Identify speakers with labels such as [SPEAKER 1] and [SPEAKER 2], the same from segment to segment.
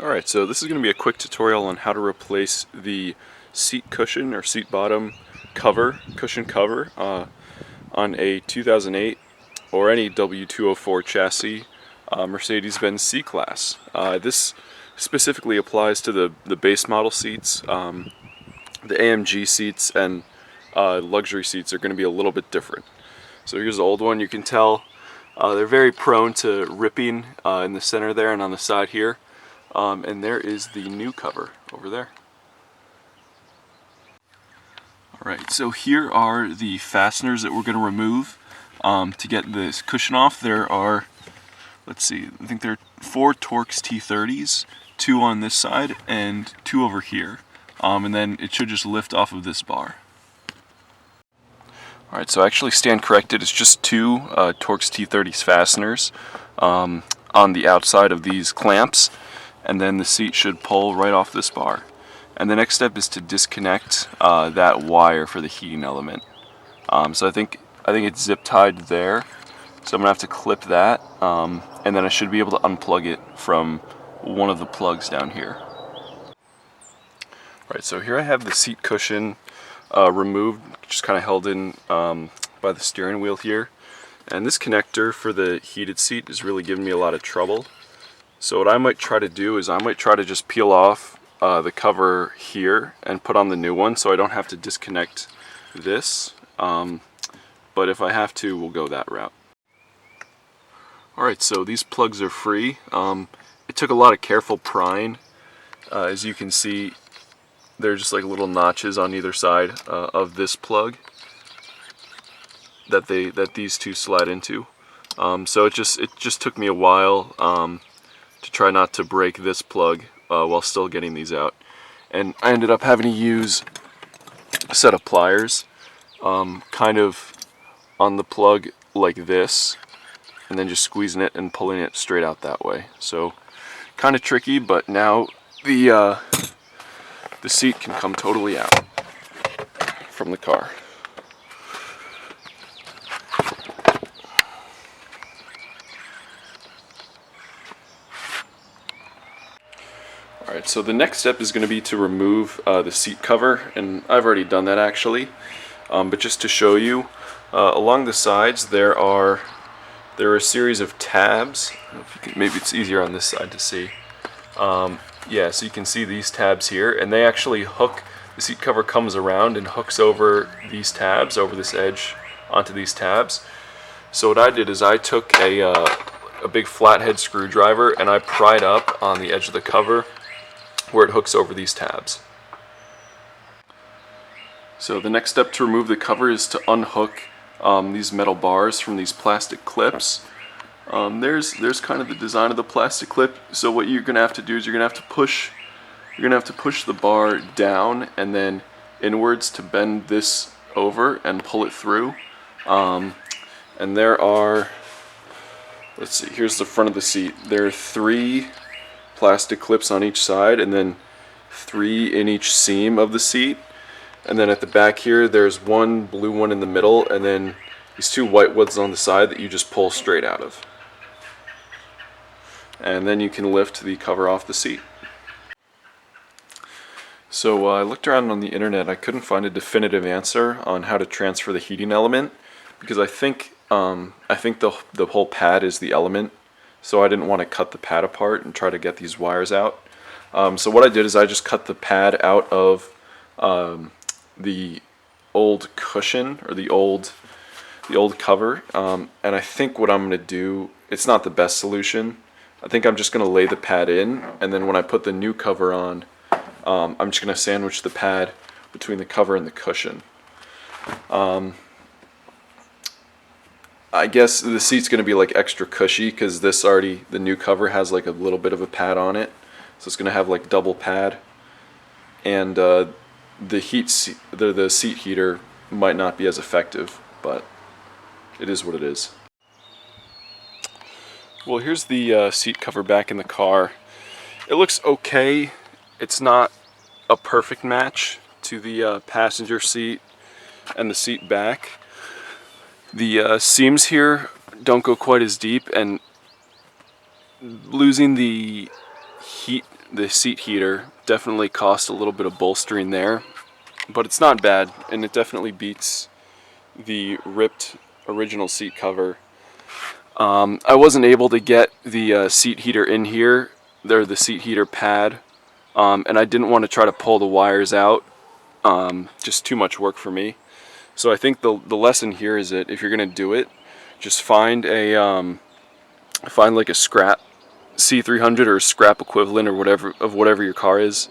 [SPEAKER 1] Alright, so this is going to be a quick tutorial on how to replace the seat cushion or seat bottom cover, cushion cover on a 2008 or any W204 chassis Mercedes-Benz C-Class. This specifically applies to the base model seats. The AMG seats and luxury seats are going to be a little bit different. So here's the old one. You can tell they're very prone to ripping in the center there and on the side here. And there is the new cover over there. Alright, so here are the fasteners that we're going to remove to get this cushion off. There are, let's see, I think there are 4 Torx T30s, 2 on this side and 2 over here. And then it should just lift off of this bar. Alright, so I actually stand corrected. It's just 2 Torx T30s fasteners on the outside of these clamps. And then the seat should pull right off this bar. And the next step is to disconnect that wire for the heating element. So I think it's zip tied there. So I'm gonna have to clip that, and then I should be able to unplug it from one of the plugs down here. Right, so here I have the seat cushion removed, just kind of held in by the steering wheel here. And this connector for the heated seat is really giving me a lot of trouble. So what I might try to do is I might try to just peel off the cover here and put on the new one so I don't have to disconnect this. But if I have to, we'll go that route. Alright, so these plugs are free. It took a lot of careful prying. As you can see, they're just like little notches on either side of this plug that these two slide into. So it just took me a while to try not to break this plug while still getting these out. And I ended up having to use a set of pliers kind of on the plug like this, and then just squeezing it and pulling it straight out that way. So kind of tricky, but now the seat can come totally out from the car. Alright, so the next step is going to be to remove the seat cover, and I've already done that actually. But just to show you, along the sides there are a series of tabs. If you can, maybe it's easier on this side to see. Yeah, so you can see these tabs here, and they actually hook. The seat cover comes around and hooks over these tabs, over this edge onto these tabs. So what I did is I took a big flathead screwdriver and I pried up on the edge of the cover where it hooks over these tabs. So the next step to remove the cover is to unhook these metal bars from these plastic clips. There's kind of the design of the plastic clip. So what you're gonna have to do is you're gonna have to push the bar down and then inwards to bend this over and pull it through. And there are, let's see, here's the front of the seat. There are 3 plastic clips on each side and then 3 in each seam of the seat. And then at the back here there's 1 blue one in the middle and then these 2 white ones on the side that you just pull straight out of. And then you can lift the cover off the seat. So I looked around on the internet. I couldn't find a definitive answer on how to transfer the heating element because I think the whole pad is the element. So I didn't want to cut the pad apart and try to get these wires out. So what I did is I just cut the pad out of the old cushion or the old cover. And I think what I'm going to do, it's not the best solution. I think I'm just going to lay the pad in, and then when I put the new cover on, I'm just going to sandwich the pad between the cover and the cushion. I guess the seat's going to be like extra cushy because the new cover has like a little bit of a pad on it, so it's going to have like double pad, and the seat heater might not be as effective, but it is what it is. Well, here's the seat cover back in the car. It looks okay. It's not a perfect match to the passenger seat and the seat back. The seams here don't go quite as deep, and losing the heat the seat heater definitely cost a little bit of bolstering there, but it's not bad, and it definitely beats the ripped original seat cover. I wasn't able to get the seat heater in here, the seat heater pad, and I didn't want to try to pull the wires out, just too much work for me. So I think the lesson here is that if you're gonna do it, just find like a scrap C300 or a scrap equivalent or whatever your car is,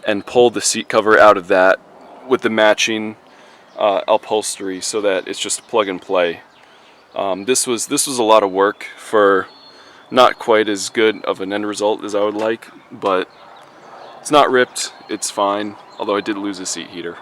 [SPEAKER 1] and pull the seat cover out of that with the matching upholstery so that it's just plug and play. This was a lot of work for not quite as good of an end result as I would like, but it's not ripped, it's fine, although I did lose a seat heater.